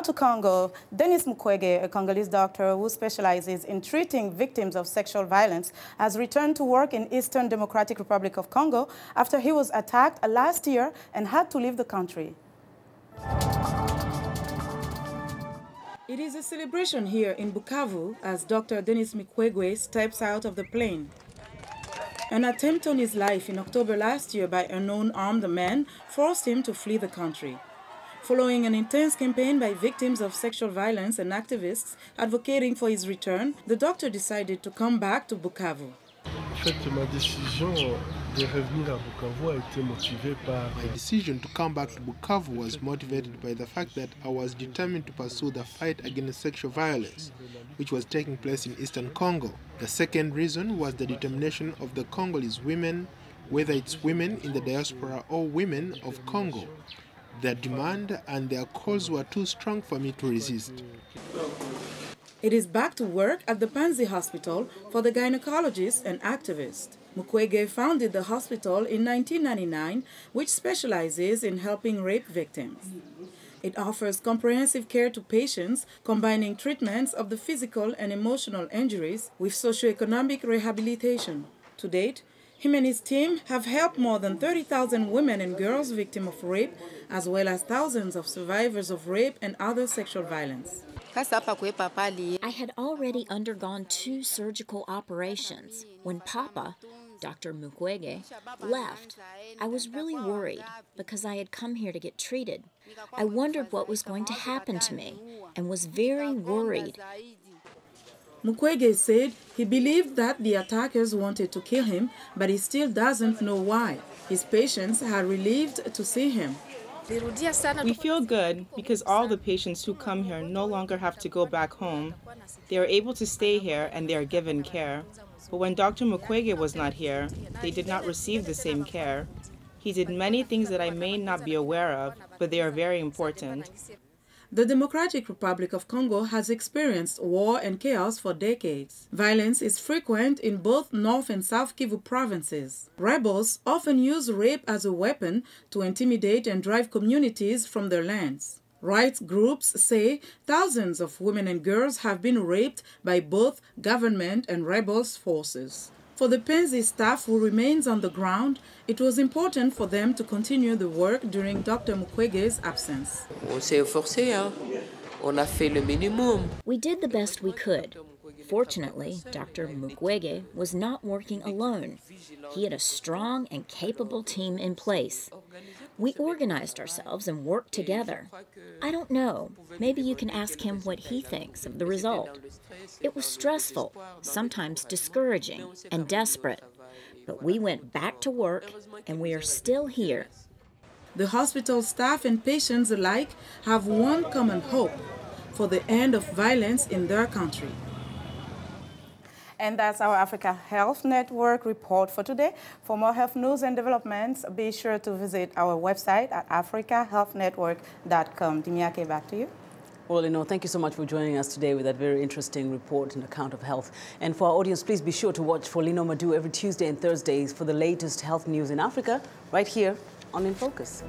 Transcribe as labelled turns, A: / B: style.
A: to Congo. Denis Mukwege, a Congolese doctor who specializes in treating victims of sexual violence, has returned to work in Eastern Democratic Republic of Congo after he was attacked last year and had to leave the country. It is a celebration here in Bukavu as Dr. Denis Mukwege steps out of the plane. An attempt on his life in October last year by unknown armed men forced him to flee the country. Following an intense campaign by victims of sexual violence and activists advocating for his return, the doctor decided to come back to Bukavu.
B: My decision
C: to come back to Bukavu was motivated by the fact that I was determined to pursue the fight against sexual violence, which was taking place in Eastern Congo. The second reason was the determination of the Congolese women, whether it's women in the diaspora or women of Congo. Their demand and their calls were too strong for me to resist.
A: It is back to work at the Panzi Hospital for the gynecologist and activist. Mukwege founded the hospital in 1999, which specializes in helping rape victims. It offers comprehensive care to patients, combining treatments of the physical and emotional injuries with socioeconomic rehabilitation. To date, him and his team have helped more than 30,000 women and girls victims of rape, as well as thousands of survivors of rape and other sexual violence.
D: I had already undergone 2 surgical operations. When Papa, Dr. Mukwege, left, I was really worried because I had come here to get treated. I wondered what was going to happen to me and was very worried.
A: Mukwege said he believed that the attackers wanted to kill him, but he still doesn't know why. His patients are relieved to see him.
E: We feel good because all the patients who come here no longer have to go back home. They are able to stay here and they are given care. But when Dr. Mukwege was not here, they did not receive the same care. He did many things that I may not be aware of, but they are very important.
A: The Democratic Republic of Congo has experienced war and chaos for decades. Violence is frequent in both North and South Kivu provinces. Rebels often use rape as a weapon to intimidate and drive communities from their lands. Rights groups say thousands of women and girls have been raped by both government and rebels forces. For the Panzi staff who remains on the ground, it was important for them to continue the work during Dr. Mukwege's absence.
D: We did the best we could. Fortunately, Dr. Mukwege was not working alone. He had a strong and capable team in place. We organized ourselves and worked together. I don't know. Maybe you can ask him what he thinks of the result. It was stressful, sometimes discouraging and desperate. But we went back to work, and we are still here.
A: The hospital staff and patients alike have one common hope: for the end of violence in their country. And that's our Africa Health Network report for today. For more health news and developments, be sure to visit our website at africahealthnetwork.com. Dimiake, back to you.
F: Well, Linord, thank you so much for joining us today with that very interesting report and account of health. And for our audience, please be sure to watch for Linord Moudou every Tuesday and Thursdays for the latest health news in Africa, right here on In Focus.